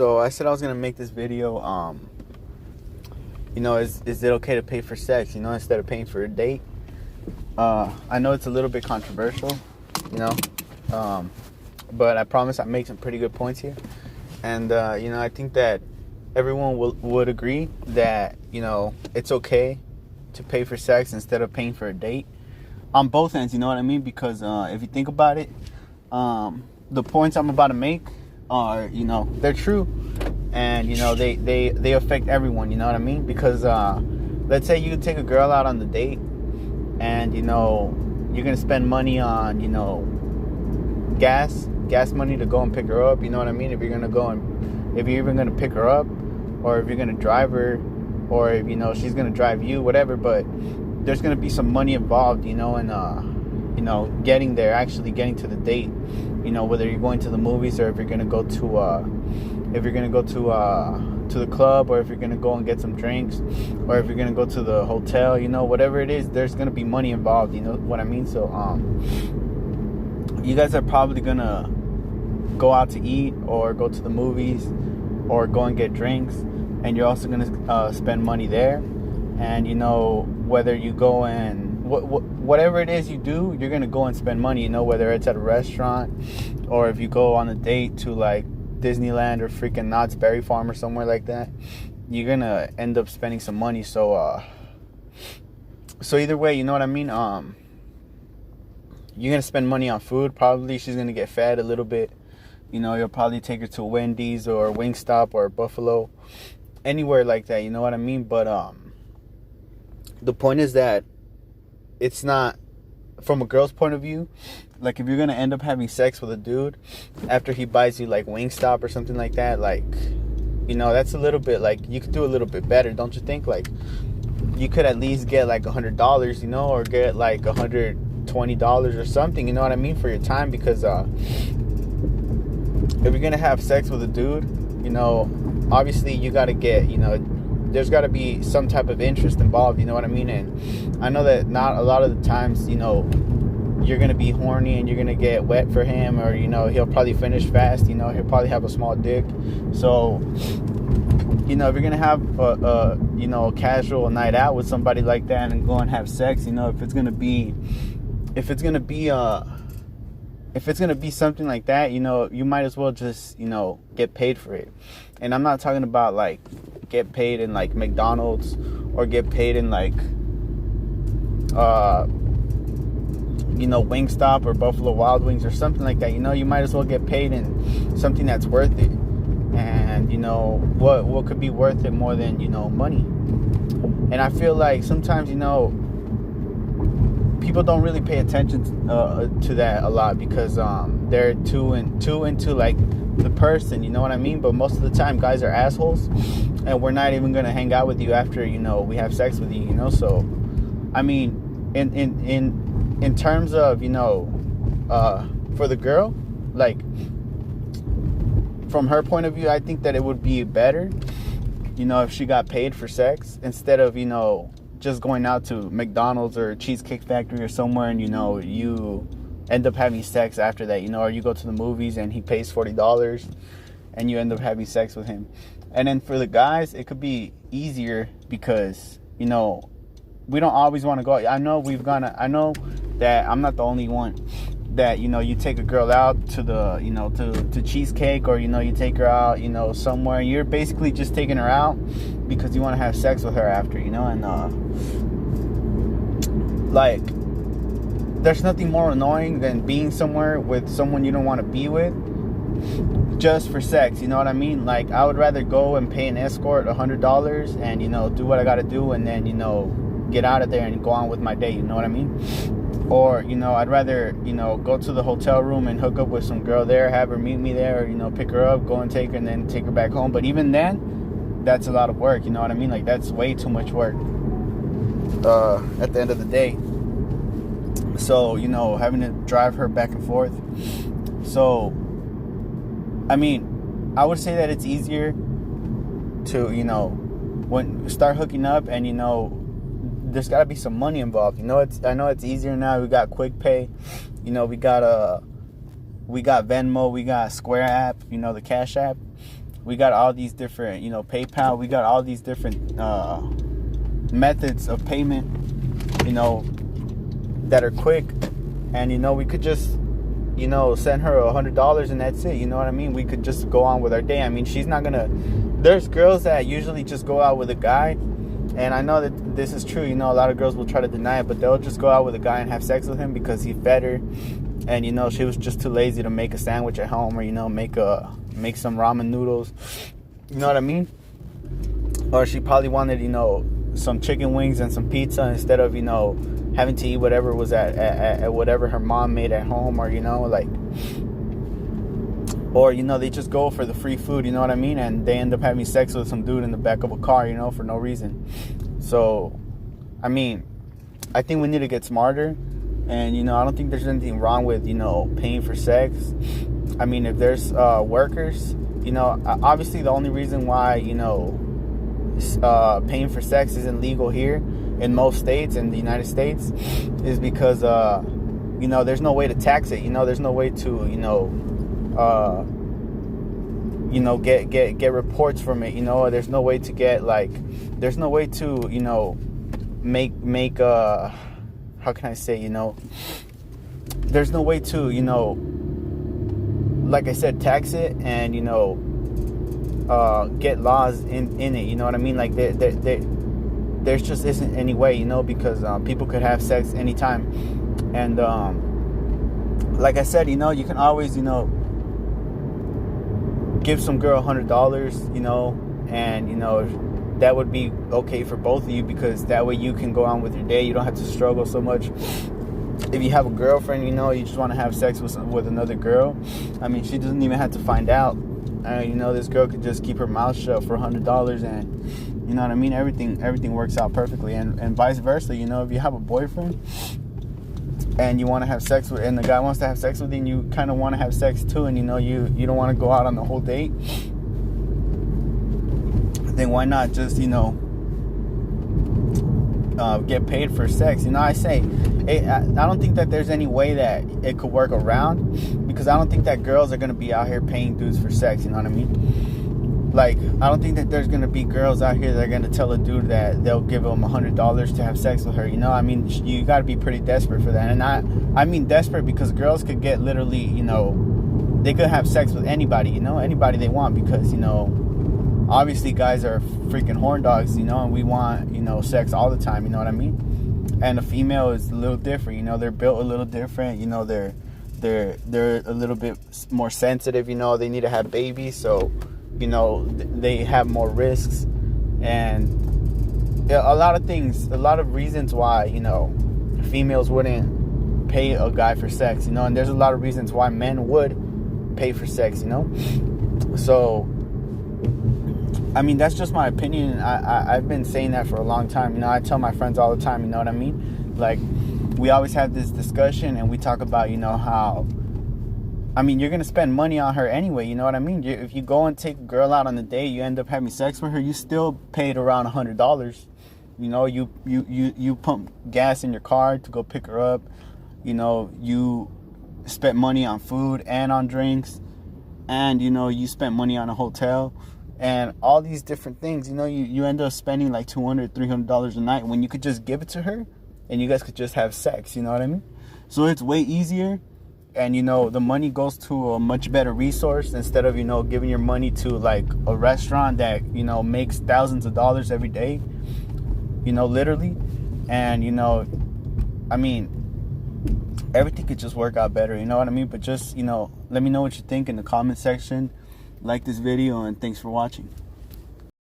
So I said I was gonna make this video. Is it okay to pay for sex? Instead of paying for a date. I know it's a little bit controversial. You know, but I promise I make some pretty good points here. And I think that everyone would agree that it's okay to pay for sex instead of paying for a date. On both ends, you know what I mean? Because if you think about it, the points I'm about to make are, they're true, and they affect everyone, you know what I mean? Because let's say you take a girl out on the date, and you're gonna spend money on gas money to go and pick her up, you know what I mean? If you're even gonna pick her up, or if you're gonna drive her, or if she's gonna drive you, whatever, but there's gonna be some money involved, and actually getting to the date, whether you're going to the movies, or if you're gonna go to the club, or if you're gonna go and get some drinks, or if you're gonna go to the hotel, whatever it is, there's gonna be money involved, you know what I mean? So you guys are probably gonna go out to eat, or go to the movies, or go and get drinks, and you're also gonna spend money there. And whether you go and whatever it is you do, you're gonna go and spend money, whether it's at a restaurant, or if you go on a date to like Disneyland or freaking Knott's Berry Farm or somewhere like that, you're gonna end up spending some money. So either way, you know what I mean? You're gonna spend money on food. Probably she's gonna get fed a little bit. You'll probably take her to Wendy's or Wingstop or Buffalo, anywhere like that, you know what I mean? But the point is that it's not, from a girl's point of view, like if you're gonna end up having sex with a dude after he buys you like Wingstop or something like that, like that's a little bit, like, you could do a little bit better, don't you think? Like, you could at least get like $100, or get like $120 or something, you know what I mean, for your time. Because if you're gonna have sex with a dude, obviously you gotta get, there's gotta be some type of interest involved, you know what I mean? And I know that not a lot of the times, you're gonna be horny and you're gonna get wet for him, or he'll probably finish fast, he'll probably have a small dick. So if you're gonna have a casual night out with somebody like that and go and have sex, if it's gonna be something like that, you might as well just get paid for it. And I'm not talking about like get paid in like McDonald's, or get paid in like Wingstop or Buffalo Wild Wings or something like that. You might as well get paid in something that's worth it. And what could be worth it more than money? And I feel like sometimes people don't really pay attention to that a lot, because they're too into like the person, you know what I mean? But most of the time guys are assholes, and we're not even gonna hang out with you after we have sex with you, so I mean, in terms of for the girl, like, from her point of view, I think that it would be better if she got paid for sex, instead of just going out to McDonald's or Cheesecake Factory or somewhere, and you end up having sex after that, or you go to the movies and he pays $40 and you end up having sex with him. And then for the guys, it could be easier, because we don't always want to go. I know that I'm not the only one that you take a girl out to the to Cheesecake, or you take her out somewhere, and you're basically just taking her out because you want to have sex with her after, and like, there's nothing more annoying than being somewhere with someone you don't want to be with just for sex, you know what I mean? Like, I would rather go and pay an escort $100 and do what I gotta do, and then get out of there and go on with my day, you know what I mean? Or I'd rather go to the hotel room and hook up with some girl there, have her meet me there, or pick her up, go and take her, and then take her back home. But even then, that's a lot of work, you know what I mean? Like, that's way too much work at the end of the day. So having to drive her back and forth. So I mean, I would say that it's easier to when start hooking up, and there's got to be some money involved. I know it's easier now. We got Quick Pay, we got Venmo, we got Square app, the Cash app. We got all these different, PayPal. We got all these different methods of payment, that are quick. And, we could just, send her $100 and that's it. You know what I mean? We could just go on with our day. I mean, she's not going to... There's girls that usually just go out with a guy. And I know that this is true. A lot of girls will try to deny it. But they'll just go out with a guy and have sex with him because he fed her. And, she was just too lazy to make a sandwich at home. Or, make some ramen noodles. You know what I mean? Or she probably wanted, some chicken wings and some pizza instead of, having to eat whatever was at whatever her mom made at home. Or, or, they just go for the free food, you know what I mean? And they end up having sex with some dude in the back of a car, for no reason. So, I mean, I think we need to get smarter. And, I don't think there's anything wrong with, paying for sex. I mean, if there's workers, obviously the only reason why, paying for sex isn't legal here in most states in the United States is because, there's no way to tax it. There's no way to, get reports from it. There's no way to get there's no way to, make how can I say, there's no way to, like I said, tax it and, get laws in it. You know what I mean? Like there just isn't any way, because people could have sex anytime. And like I said, you can always, give some girl $100, and, that would be okay for both of you because that way you can go on with your day. You don't have to struggle so much. If you have a girlfriend, you just want to have sex with another girl. I mean, she doesn't even have to find out. This girl could just keep her mouth shut for $100 and, you know what I mean? Everything works out perfectly. And vice versa, if you have a boyfriend and you want to have sex with, and the guy wants to have sex with you and you kind of want to have sex too, and, you don't want to go out on the whole date, then why not just, get paid for sex? I say, I don't think that there's any way that it could work around because I don't think that girls are going to be out here paying dudes for sex, you know what I mean? Like, I don't think that there's going to be girls out here that are going to tell a dude that they'll give him $100 to have sex with her, I mean, you got to be pretty desperate for that. And I mean desperate because girls could get literally, they could have sex with anybody, anybody they want because, obviously guys are freaking horn dogs, and we want, sex all the time, you know what I mean? And a female is a little different, they're built a little different, they're a little bit more sensitive, they need to have babies, so, they have more risks, and a lot of reasons why, females wouldn't pay a guy for sex, and there's a lot of reasons why men would pay for sex, so, I mean, that's just my opinion. I've been saying that for a long time. I tell my friends all the time, you know what I mean? Like, we always have this discussion and we talk about, how, I mean, you're going to spend money on her anyway, you know what I mean? If you go and take a girl out on a date, you end up having sex with her, you still paid around $100. You pump gas in your car to go pick her up. You spent money on food and on drinks. And, you spent money on a hotel. And all these different things, you end up spending like $200, $300 a night when you could just give it to her and you guys could just have sex, you know what I mean? So it's way easier and, the money goes to a much better resource instead of, giving your money to like a restaurant that, makes thousands of dollars every day, literally. And, I mean, everything could just work out better, you know what I mean? But just, let me know what you think in the comment section. Like this video and thanks for watching.